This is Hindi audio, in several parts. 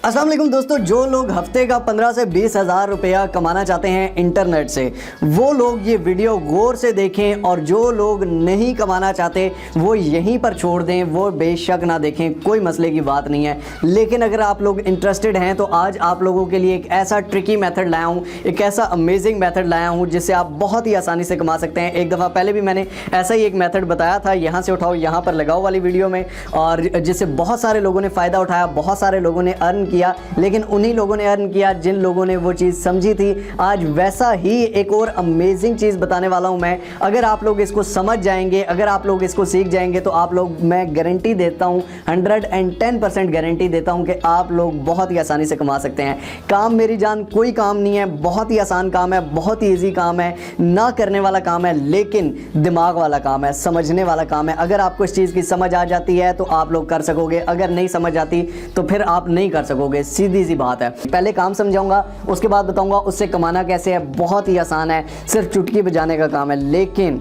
अस्सलाम वालेकुम दोस्तों, जो लोग हफ्ते का 15 से 20 हज़ार रुपया कमाना चाहते हैं इंटरनेट से, वो लोग ये वीडियो गौर से देखें, और जो लोग नहीं कमाना चाहते वो यहीं पर छोड़ दें, वो बेशक ना देखें, कोई मसले की बात नहीं है। लेकिन अगर आप लोग इंटरेस्टेड हैं तो आज आप लोगों के लिए एक ऐसा ट्रिकी मेथड लाया हूँ, एक ऐसा अमेजिंग मेथड लाया हूँ जिससे आप बहुत ही आसानी से कमा सकते हैं। एक दफ़ा पहले भी मैंने ऐसा ही एक मेथड बताया था, यहाँ से उठाओ यहाँ पर लगाओ वाली वीडियो में, और जिससे बहुत सारे लोगों ने फ़ायदा उठाया, बहुत सारे लोगों ने अर्न किया। लेकिन उन्हीं लोगों ने अर्न किया जिन लोगों ने वो चीज़ समझी थी। आज वैसा ही एक और अमेजिंग चीज़ बताने वाला हूं मैं। अगर आप लोग इसको समझ जाएंगे, अगर आप लोग इसको सीख जाएंगे तो आप लोग, मैं गारंटी देता हूं, 110% गारंटी देता हूं कि आप लोग बहुत ही आसानी से कमा सकते हैं। काम मेरी जान कोई काम नहीं है, बहुत ही आसान काम है, बहुत ही ईजी काम है, ना करने वाला काम है, लेकिन दिमाग वाला काम है, समझने वाला काम है। अगर आपको इस चीज़ की समझ आ जाती है तो आप लोग कर सकोगे, अगर नहीं समझ आती तो फिर आप नहीं कर सकोगे। सीधी सी बात है। पहले काम समझाऊंगा, उसके बाद बताऊंगा उससे कमाना कैसे है। बहुत ही आसान है, सिर्फ चुटकी बजाने का काम है, लेकिन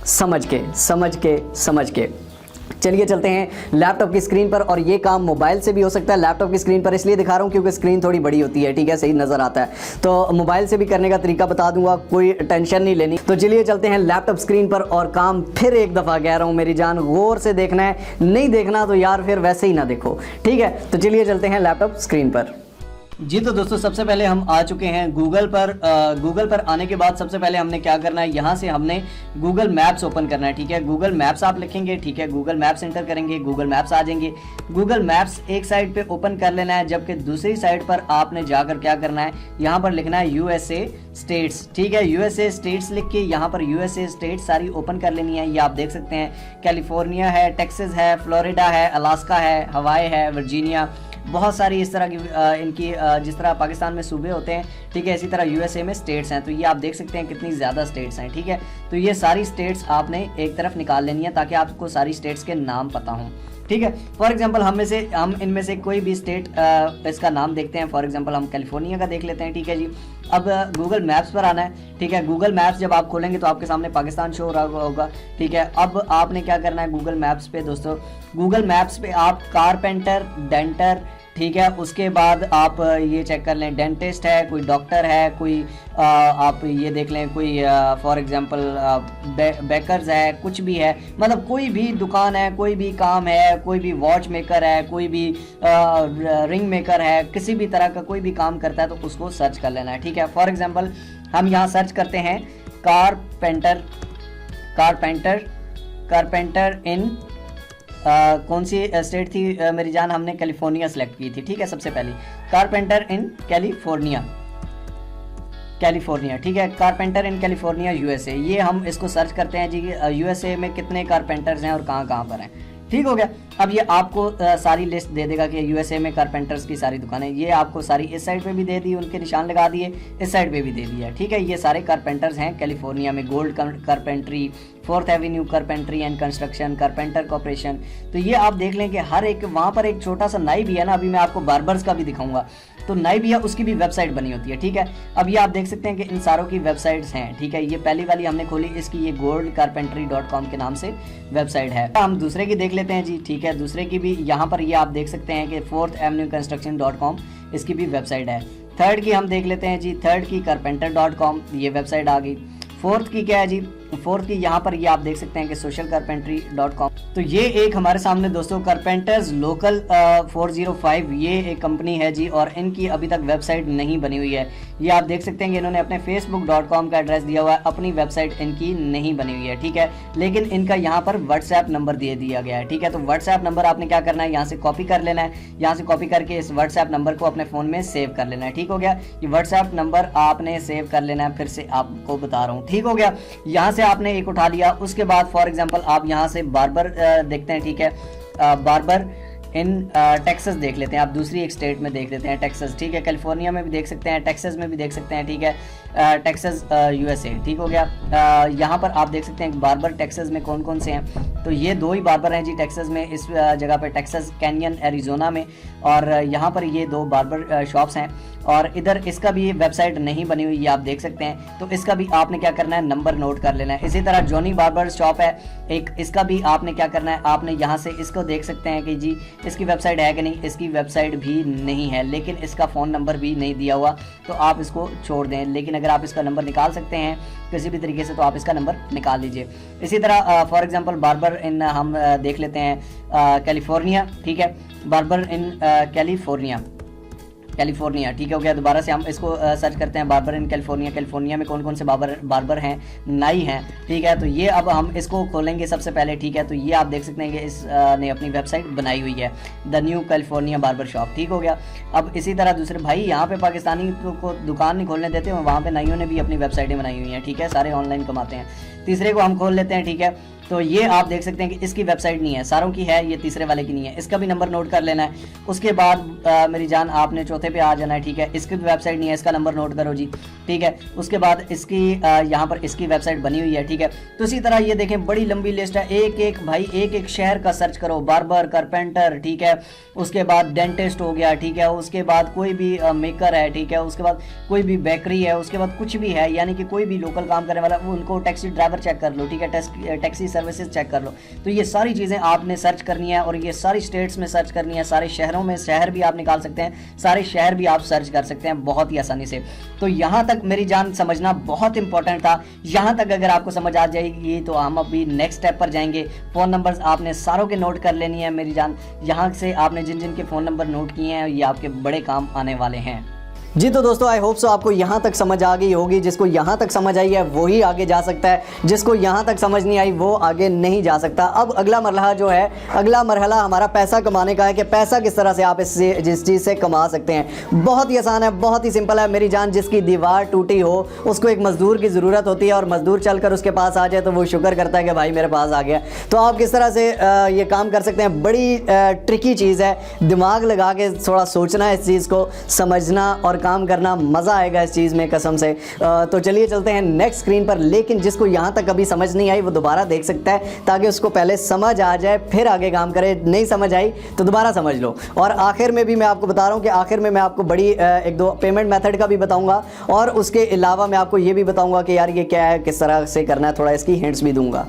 समझ के चलिए चलते हैं लैपटॉप की स्क्रीन पर। और ये काम मोबाइल से भी हो सकता है। लैपटॉप की स्क्रीन पर इसलिए दिखा रहा हूँ क्योंकि स्क्रीन थोड़ी बड़ी होती है, ठीक है, सही नज़र आता है। तो मोबाइल से भी करने का तरीका बता दूंगा, कोई टेंशन नहीं लेनी। तो चलिए चलते हैं लैपटॉप स्क्रीन पर, और काम फिर एक दफ़ा कह रहा हूँ मेरी जान, गौर से देखना है, नहीं देखना तो यार फिर वैसे ही ना देखो, ठीक है। तो चलिए चलते हैं लैपटॉप स्क्रीन पर। जी तो दोस्तों, सबसे पहले हम आ चुके हैं गूगल पर। गूगल पर आने के बाद सबसे पहले हमने क्या करना है, यहाँ से हमने गूगल मैप्स ओपन करना है, ठीक है। गूगल मैप्स आप लिखेंगे, ठीक है, गूगल मैप्स एंटर करेंगे, गूगल मैप्स आ जाएंगे। गूगल मैप्स एक साइड पे ओपन कर लेना है, जबकि दूसरी साइड पर आपने जाकर क्या करना है, यहाँ पर लिखना है USA स्टेट्स, ठीक है। USA स्टेट्स लिख के यहाँ पर USA स्टेट्स सारी ओपन कर लेनी है। ये आप देख सकते हैं, कैलिफोर्निया है, टेक्सास है, फ्लोरिडा है, अलास्का है, हवाई है, वर्जीनिया, बहुत सारी इस तरह की इनकी जिस तरह पाकिस्तान में सूबे होते हैं, ठीक है, इसी तरह USA में स्टेट्स हैं। तो ये आप देख सकते हैं कितनी ज़्यादा स्टेट्स हैं, ठीक है। तो ये सारी स्टेट्स आपने एक तरफ निकाल लेनी है ताकि आपको सारी स्टेट्स के नाम पता हों, ठीक है। फॉर एग्जांपल हम इनमें से कोई भी स्टेट इसका नाम देखते हैं। फॉर एग्जांपल हम कैलिफोर्निया का देख लेते हैं, ठीक है जी। अब गूगल मैप्स पर आना है, ठीक है। गूगल मैप्स जब आप खोलेंगे तो आपके सामने पाकिस्तान शो हो रहा होगा, ठीक है। अब आपने क्या करना है, गूगल मैप्स पे दोस्तों, गूगल मैप्स पे आप कारपेंटर, डेंटर, ठीक है, उसके बाद आप ये चेक कर लें, डेंटिस्ट है, कोई डॉक्टर है, कोई आप ये देख लें, कोई फॉर एग्जांपल बेकर्स है, कुछ भी है, मतलब कोई भी दुकान है, कोई भी काम है, कोई भी वॉच मेकर है, कोई भी रिंग मेकर है, किसी भी तरह का कोई भी काम करता है तो उसको सर्च कर लेना है, ठीक है। फॉर एग्जांपल हम यहाँ सर्च करते हैं कारपेंटर इन कौन सी स्टेट थी मेरी जान, हमने कैलिफोर्निया सेलेक्ट की थी, ठीक है। सबसे पहले कारपेंटर इन कैलिफोर्निया, ठीक है, कारपेंटर इन कैलिफोर्निया USA। ये हम इसको सर्च करते हैं जी, USA में कितने कारपेंटर्स हैं और कहाँ पर हैं, ठीक हो गया। अब ये आपको सारी लिस्ट दे देगा कि USA में कारपेंटर्स की सारी दुकानें, ये आपको सारी इस साइड पे भी दे दी, उनके निशान लगा दिए, इस साइड पे भी दे दिया, ठीक है। ये सारे कारपेंटर्स हैं कैलिफोर्निया में, gold carpentry, 4th Avenue carpentry and construction, carpenter corporation. तो ये आप देख लें कि हर एक, वहाँ पर एक छोटा सा नाई भी है ना, अभी मैं आपको बार्बर्स का भी दिखाऊंगा, तो नाई भी है, उसकी भी वेबसाइट बनी होती है, ठीक है। अब ये आप देख सकते हैं कि इन सारों की वेबसाइट्स हैं, ठीक है। ये पहली वाली हमने खोली, इसकी ये goldcarpentry.com के नाम से वेबसाइट है। हम दूसरे की देख लेते हैं जी, ठीक है। दूसरे की भी यहाँ पर ये आप देख सकते हैं कि 4th एवेन्यू construction.com, इसकी भी वेबसाइट है। थर्ड की हम देख लेते हैं जी, थर्ड की carpenter.com, ये वेबसाइट आ गई। फोर्थ की क्या है जी, फोर्थ की यहाँ पर ये आप देख सकते हैं कि socialcarpentry.com। तो ये एक हमारे सामने दोस्तों कारपेंटर्स लोकल 405, ये एक कंपनी है जी, और इनकी अभी तक वेबसाइट नहीं बनी हुई है। ये आप देख सकते हैं कि इन्होंने अपने facebook.com का एड्रेस दिया हुआ है, अपनी वेबसाइट इनकी नहीं बनी हुई है, ठीक है। लेकिन इनका यहाँ पर व्हाट्सएप नंबर दे दिया गया है, ठीक है। तो व्हाट्सएप नंबर आपने क्या करना है, यहाँ से कॉपी कर लेना है, यहाँ से कॉपी करके इस व्हाट्सएप नंबर को अपने फ़ोन में सेव कर लेना है, ठीक हो गया। ये व्हाट्सएप नंबर आपने सेव कर लेना है, फिर से आपको बता रहा हूँ, ठीक हो गया। यहाँ से आपने एक उठा लिया। उसके बाद फॉर एग्जांपल आप यहाँ से बार्बर देखते हैं, ठीक है, बार्बर इन टेक्सास देख लेते हैं, आप दूसरी एक स्टेट में देख लेते हैं, टेक्सास, ठीक है। कैलिफोर्निया में भी देख सकते हैं, टेक्सास में भी देख सकते हैं, ठीक है, टेक्सास USA, ठीक हो गया। यहाँ पर आप देख सकते हैं बार्बर टेक्सास में कौन कौन से हैं, तो ये 2 ही बार्बर हैं जी टेक्सास में, इस जगह पे टेक्सास कैनियन एरिजोना में, और यहाँ पर ये 2 बार्बर शॉप्स हैं। और इधर इसका भी वेबसाइट नहीं बनी हुई, ये आप देख सकते हैं। तो इसका भी आपने क्या करना है, नंबर नोट कर लेना है। इसी तरह जॉनी बार्बर शॉप है एक, इसका भी आपने क्या करना है, आपने यहाँ से इसको देख सकते हैं कि जी इसकी वेबसाइट है कि नहीं, इसकी वेबसाइट भी नहीं है, लेकिन इसका फ़ोन नंबर भी नहीं दिया हुआ, तो आप इसको छोड़ दें। लेकिन अगर आप इसका नंबर निकाल सकते हैं किसी भी तरीके से, तो आप इसका नंबर निकाल लीजिए। इसी तरह फॉर एग्जांपल बार्बर इन हम देख लेते हैं कैलिफोर्निया, ठीक है, बार्बर इन कैलिफोर्निया, ठीक हो गया। दोबारा से हम इसको सर्च करते हैं, बार्बर इन कैलिफोर्निया। कैलिफोर्निया में कौन कौन से बार्बर हैं, नाई हैं, ठीक है। तो ये अब हम इसको खोलेंगे सबसे पहले, ठीक है। तो ये आप देख सकते हैं कि इस ने अपनी वेबसाइट बनाई हुई है, the new California barber shop, ठीक हो गया। अब इसी तरह दूसरे भाई यहाँ पे पाकिस्तानी को दुकान नहीं खोलने देते, वहाँ पे नाइयों ने भी अपनी वेबसाइटें बनाई हुई हैं, ठीक है, सारे ऑनलाइन कमाते हैं। तीसरे को हम खोल लेते हैं, ठीक है। तो ये आप देख सकते हैं कि इसकी वेबसाइट नहीं है, सारों की है, ये तीसरे वाले की नहीं है, इसका भी नंबर नोट कर लेना है। उसके बाद मेरी जान आपने चौथे पे आ जाना है, ठीक है, इसकी भी वेबसाइट नहीं है, इसका नंबर नोट करो जी, ठीक है। उसके बाद इसकी यहाँ पर इसकी वेबसाइट बनी हुई है, ठीक है। तो इसी तरह ये देखें बड़ी लंबी लिस्ट है, एक एक भाई एक एक शहर का सर्च करो, बार्बर, कारपेंटर, ठीक है, उसके बाद डेंटिस्ट हो गया, ठीक है, उसके बाद कोई भी मेकर है, ठीक है, उसके बाद कोई भी बेकरी है, उसके बाद कुछ भी है, यानी कि कोई भी लोकल काम करने वाला, उनको टैक्सी ड्राइवर चेक कर लो, ठीक है, टैक्सी सर्विसेज चेक कर लो। तो ये सारी चीज़ें आपने सर्च करनी है, और ये सारी स्टेट्स में सर्च करनी है, सारे शहरों में, शहर भी आप निकाल सकते हैं, सारे शहर भी आप सर्च कर सकते हैं बहुत ही आसानी से। तो यहाँ तक मेरी जान समझना बहुत इंपॉर्टेंट था। यहाँ तक अगर आपको समझ आ जाएगी तो हम अभी नेक्स्ट स्टेप पर जाएंगे। फ़ोन नंबर्स आपने सारों के नोट कर लेनी है मेरी जान। यहाँ से आपने जिन जिन के फ़ोन नंबर नोट किए हैं ये आपके बड़े काम आने वाले हैं। जी तो दोस्तों आई होप सो आपको यहाँ तक समझ आ गई होगी। जिसको यहाँ तक समझ आई है वही आगे जा सकता है, जिसको यहाँ तक समझ नहीं आई वो आगे नहीं जा सकता। अब अगला मरहला जो है, अगला मरहला हमारा पैसा कमाने का है कि पैसा किस तरह से आप इससे जिस चीज़ से कमा सकते हैं। बहुत ही आसान है, बहुत ही सिंपल है मेरी जान। जिसकी दीवार टूटी हो उसको एक मज़दूर की ज़रूरत होती है, और मज़दूर चलकर उसके पास आ जाए तो वो शुक्र करता है कि भाई मेरे पास आ गया। तो आप किस तरह से ये काम कर सकते हैं, बड़ी ट्रिकी चीज़ है, दिमाग लगा के थोड़ा सोचना है, इस चीज़ को समझना और काम करना, मज़ा आएगा इस चीज़ में कसम से। तो चलिए चलते हैं नेक्स्ट स्क्रीन पर। लेकिन जिसको यहाँ तक कभी समझ नहीं आई वो दोबारा देख सकता है, ताकि उसको पहले समझ आ जाए फिर आगे काम करे। नहीं समझ आई तो दोबारा समझ लो। और आखिर में भी मैं आपको बता रहा हूँ कि आखिर में मैं आपको बड़ी एक दो पेमेंट मेथड का भी बताऊँगा, और उसके अलावा मैं आपको ये भी बताऊँगा कि यार ये क्या है, किस तरह से करना है, थोड़ा इसकी हिंट्स भी दूंगा।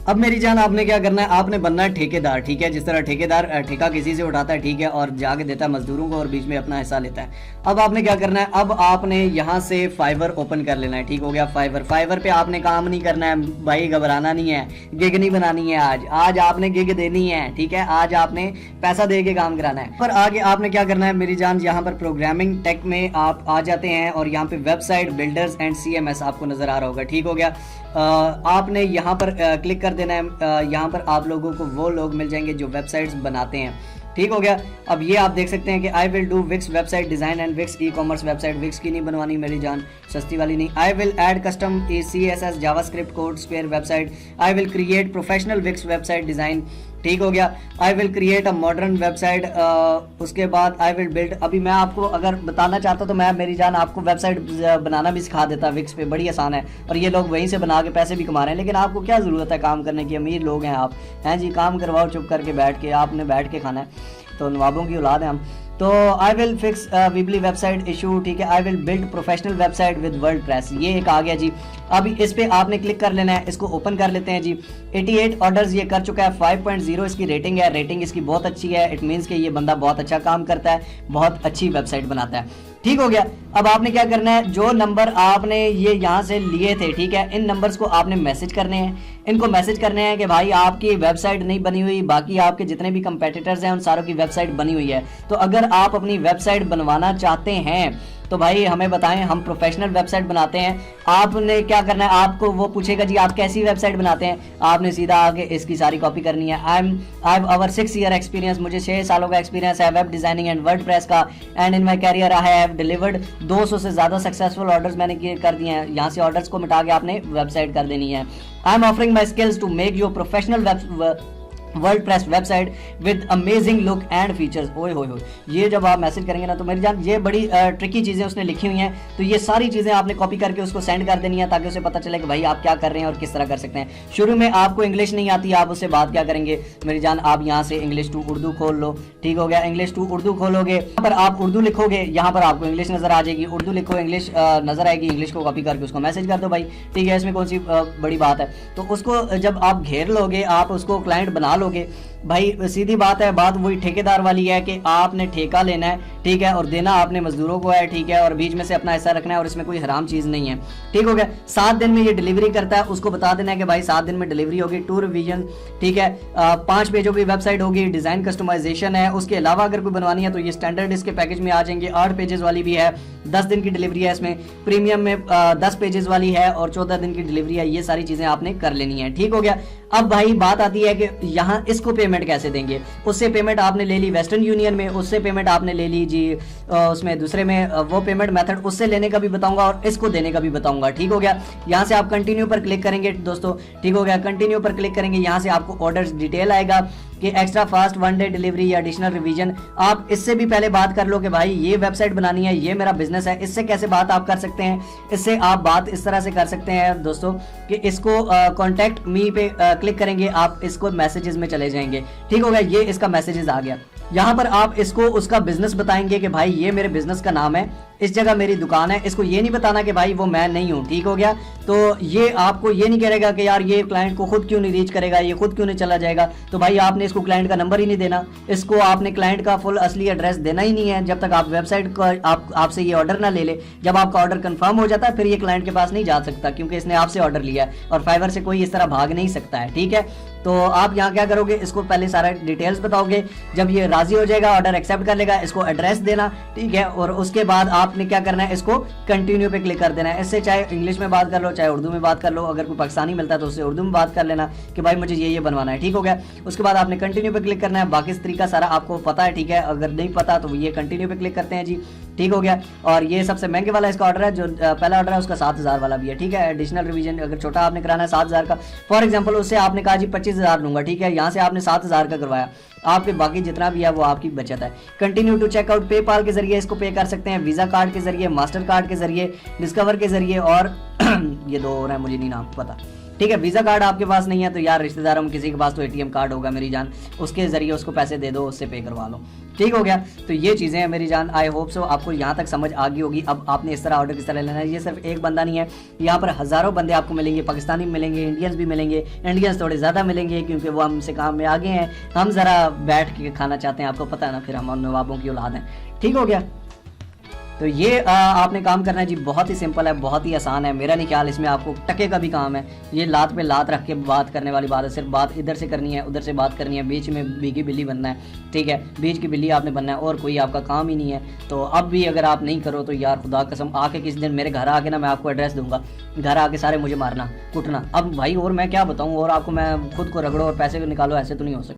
अब मेरी जान आपने क्या करना है, आपने बनना है ठेकेदार, ठीक है। जिस तरह ठेकेदार ठेका किसी से उठाता है, ठीक है, और जाके देता है मजदूरों को और बीच में अपना हिस्सा लेता है। अब आपने क्या करना है, अब आपने यहाँ से फाइवर ओपन कर लेना है, ठीक हो गया। फाइवर पे आपने काम नहीं करना है भाई, घबराना नहीं है, गिग नहीं बनानी है। आज आपने गिग देनी है, ठीक है, आज आपने पैसा दे के काम कराना है। पर आगे आपने क्या करना है मेरी जान, यहाँ पर प्रोग्रामिंग टेक में आप आ जाते हैं, और यहाँ पे वेबसाइट बिल्डर्स एंड CMS आपको नजर आ रहा होगा, ठीक हो गया। आपने यहाँ पर क्लिक कर देना है। यहाँ पर आप लोगों को वो लोग मिल जाएंगे जो वेबसाइट्स बनाते हैं, ठीक हो गया। अब ये आप देख सकते हैं कि I will do Wix website design and Wix e-commerce website. Wix की नहीं बनवानी मेरी जान, सस्ती वाली नहीं। I will add custom CSS JavaScript code square website. I will create professional Wix website design, ठीक हो गया। I will create a modern website. उसके बाद आई विल बिल्ड। अभी मैं आपको अगर बताना चाहता तो मैं मेरी जान आपको वेबसाइट बनाना भी सिखा देता विक्स पे, बड़ी आसान है, और ये लोग वहीं से बना के पैसे भी कमा रहे हैं। लेकिन आपको क्या ज़रूरत है काम करने की, अमीर लोग हैं आप, हैं जी, काम करवाओ चुप करके बैठ के, आपने बैठ के खाना है, तो नवाबों की औलाद है हम। तो I will fix Weebly website issue, ठीक है। I will build professional website with WordPress, ये एक आ गया जी। अभी इस पे आपने क्लिक कर लेना है, इसको ओपन कर लेते हैं जी। 88 ऑर्डर्स ये कर चुका है, 5.0 इसकी रेटिंग है, रेटिंग इसकी बहुत अच्छी है। इट मीन्स कि ये बंदा बहुत अच्छा काम करता है, बहुत अच्छी वेबसाइट बनाता है, ठीक हो गया। अब आपने क्या करना है, जो नंबर आपने ये यहाँ से लिए थे, ठीक है, इन नंबर्स को आपने मैसेज करने हैं। इनको मैसेज करने हैं कि भाई आपकी वेबसाइट नहीं बनी हुई, बाकी आपके जितने भी कंपेटिटर्स हैं उन सारों की वेबसाइट बनी हुई है। तो अगर आप अपनी वेबसाइट बनवाना चाहते हैं तो भाई हमें बताएं, हम प्रोफेशनल वेबसाइट बनाते हैं। आपने क्या करना है, आपको वो पूछेगा जी आप कैसी वेबसाइट बनाते हैं, आपने सीधा आगे इसकी सारी कॉपी करनी है। I have over 6 year experience, मुझे 6 सालों का एक्सपीरियंस है वेब डिजाइनिंग एंड वर्डप्रेस का। And in my career I have delivered 200 से ज़्यादा सक्सेसफुल ऑर्डर्स मैंने कर दिए हैं। यहाँ से ऑर्डर्स को मिटा के आपने वेबसाइट कर देनी है। I am offering my skills to make your professional WordPress website with amazing look and features. ओए होए होए, ये जब आप मैसेज करेंगे ना तो मेरी जान ये बड़ी ट्रिकी चीज़ें उसने लिखी हुई हैं, तो ये सारी चीज़ें आपने कॉपी करके उसको सेंड कर देनी है ताकि उसे पता चले कि भाई आप क्या कर रहे हैं और किस तरह कर सकते हैं। शुरू में आपको इंग्लिश नहीं आती, आप उससे बात क्या करेंगे मेरी जान, आप यहाँ से इंग्लिश टू उर्दू खोल लो, ठीक हो गया। इंग्लिश टू उर्दू खोलोगे, यहाँ पर आप उर्दू लिखोगे, यहाँ पर आपको इंग्लिश नजर आ जाएगी, उर्दू लिखो इंग्लिश नजर आएगी, इंग्लिश को कॉपी करके उसको मैसेज कर दो भाई, ठीक है। इसमें कौन सी बड़ी बात है। तो उसको जब आप घेर लोगे, आप उसको क्लाइंट बना लोगे भाई, सीधी बात है, बात वही ठेकेदार वाली है कि आपने ठेका लेना है, ठीक है, और देना आपने मजदूरों को है, ठीक है, और बीच में से अपना हिस्सा रखना है, और इसमें कोई हराम चीज़ नहीं है, ठीक हो गया। 7 दिन में ये डिलीवरी करता है, उसको बता देना है कि भाई 7 दिन में डिलीवरी होगी, टू रिवीजन, ठीक है। 5 पेजों की वेबसाइट होगी, डिज़ाइन कस्टमाइजेशन है, उसके अलावा अगर कोई बनवानी है तो ये स्टैंडर्ड इसके पैकेज में आ जाएंगे। 8 पेजेस वाली भी है, 10 दिन की डिलीवरी है इसमें, प्रीमियम में 10 पेजेस वाली है और 14 दिन की डिलीवरी है। ये सारी चीज़ें आपने कर लेनी है, ठीक हो गया। अब भाई बात आती है कि यहाँ इसको पेमेंट कैसे देंगे। उससे पेमेंट आपने ले ली वेस्टर्न यूनियन में, उससे पेमेंट आपने ले ली जी उसमें दूसरे में, वो पेमेंट मेथड उससे लेने का भी बताऊंगा और इसको देने का भी बताऊंगा, ठीक हो गया। यहाँ से आप कंटिन्यू पर क्लिक करेंगे दोस्तों, ठीक हो गया। कंटिन्यू पर क्लिक करेंगे, यहाँ से आपको ऑर्डर डिटेल आएगा कि एक्स्ट्रा फास्ट 1 डे डिलीवरी या एडिशनल रिवीजन। आप इससे भी पहले बात कर लो कि भाई ये वेबसाइट बनानी है, ये मेरा बिजनेस है, इससे कैसे बात आप कर सकते हैं। इससे आप बात इस तरह से कर सकते हैं दोस्तों कि इसको कॉन्टैक्ट मी पे क्लिक करेंगे, आप इसको मैसेजेस में चले जाएंगे, ठीक हो गया। ये इसका मैसेजेस आ गया। यहाँ पर आप इसको उसका बिजनेस बताएंगे कि भाई ये मेरे बिजनेस का नाम है, इस जगह मेरी दुकान है। इसको ये नहीं बताना कि भाई वो मैं नहीं हूँ, ठीक हो गया। तो ये आपको ये नहीं करेगा कि यार ये क्लाइंट को खुद क्यों नहीं रीच करेगा, ये खुद क्यों नहीं चला जाएगा। तो भाई आपने इसको क्लाइंट का नंबर ही नहीं देना, इसको आपने क्लाइंट का फुल असली एड्रेस देना ही नहीं है जब तक आप वेबसाइट का आपसे ये ऑर्डर ना ले ले। जब आपका ऑर्डर कंफर्म हो जाता है फिर ये क्लाइंट के पास नहीं जा सकता, क्योंकि इसने आपसे ऑर्डर लिया है और फाइवर से कोई इस तरह भाग नहीं सकता है, ठीक है। तो आप यहाँ क्या करोगे, इसको पहले सारा डिटेल्स बताओगे, जब ये राजी हो जाएगा ऑर्डर एक्सेप्ट कर लेगा, इसको एड्रेस देना, ठीक है। और उसके बाद आपने क्या करना है, इसको कंटिन्यू पे क्लिक कर देना है। इससे चाहे इंग्लिश में बात कर लो चाहे उर्दू में बात कर लो, अगर कोई पाकिस्तानी मिलता है तो उससे उर्दू में बात कर लेना कि भाई मुझे ये बनवाना है, ठीक हो गया। उसके बाद आपने कंटिन्यू पे क्लिक करना है। बाकी तरीका सारा आपको पता है, ठीक है। अगर नहीं पता तो ये कंटिन्यू पे क्लिक करते हैं जी, ठीक हो गया। और ये सबसे महंगे वाला इसका ऑर्डर है, जो पहला ऑर्डर है उसका 7000 वाला भी है, ठीक है। एडिशनल रिवीजन अगर छोटा आपने कराना है 7000 का, फॉर एग्जांपल उससे आपने कहा जी 25000 लूंगा, ठीक है। यहाँ से आपने 7000 का करवाया, आपके बाकी जितना भी है वो आपकी बचत है। कंटिन्यू टू चेकआउट, पेपाल के जरिए इसको पे कर सकते हैं, वीजा कार्ड के जरिए, मास्टर कार्ड के जरिए, डिस्कवर के जरिए, और ये 2 और है मुझे नहीं नाम पता, ठीक है। वीजा कार्ड आपके पास नहीं है तो यार रिश्तेदारों में किसी के पास तो एटीएम कार्ड होगा मेरी जान, उसके जरिए उसको पैसे दे दो, उससे पे करवा लो, ठीक हो गया। तो ये चीज़ें हैं मेरी जान, आई होप सो आपको यहाँ तक समझ आ गई होगी। अब आपने इस तरह ऑर्डर किस तरह लेना है, ये सिर्फ एक बंदा नहीं है, यहाँ पर हज़ारों बंदे आपको मिलेंगे, पाकिस्तानी मिलेंगे, इंडियंस भी मिलेंगे। इंडियंस थोड़े ज़्यादा मिलेंगे क्योंकि वो हमसे काम में आगे हैं, हम ज़रा बैठ के खाना चाहते हैं, आपको पता है ना, फिर हम नवाबों की औलाद हैं, ठीक हो गया। तो ये आपने काम करना है जी, बहुत ही सिंपल है, बहुत ही आसान है। मेरा नहीं ख्याल इसमें आपको टके का भी काम है, ये लात पे लात रख के बात करने वाली बात है। सिर्फ बात इधर से करनी है, उधर से बात करनी है, बीच में बीगी बिल्ली बनना है, ठीक है। बीच की बिल्ली आपने बनना है और कोई आपका काम ही नहीं है। तो अब भी अगर आप नहीं करो तो यार खुदा कसम आके किसी दिन मेरे घर आके ना, मैं आपको एड्रेस दूंगा, घर आके सारे मुझे मारना कुटना। अब भाई और मैं क्या बताऊँ, और आपको मैं खुद को रगड़ो और पैसे निकालो, ऐसे तो नहीं हो सकता।